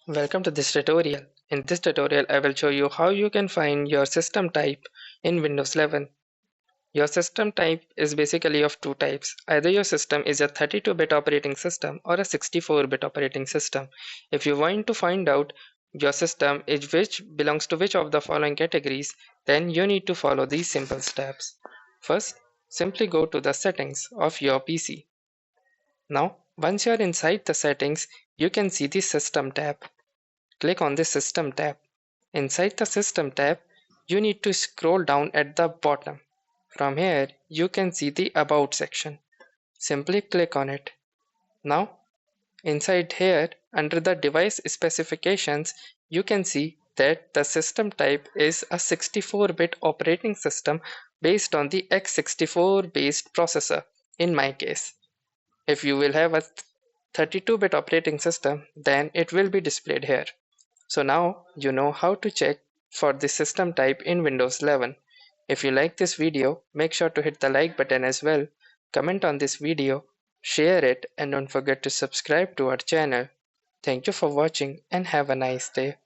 Welcome to this tutorial. In this tutorial, I will show you how you can find your system type in Windows 11. Your system type is basically of two types. Either your system is a 32-bit operating system or a 64-bit operating system. If you want to find out your system is which belongs to which of the following categories, then you need to follow these simple steps. First, simply go to the settings of your PC. Now, once you are inside the settings, you can see the System tab. Click on the System tab. Inside the System tab, you need to scroll down at the bottom. From here, you can see the About section. Simply click on it. Now, inside here, under the device specifications, you can see that the system type is a 64-bit operating system based on the x64 based processor in my case. If you will have a 32-bit operating system, then it will be displayed here. So now you know how to check for the system type in Windows 11. If you like this video, make sure to hit the like button as well, comment on this video, share it, and don't forget to subscribe to our channel. Thank you for watching and have a nice day.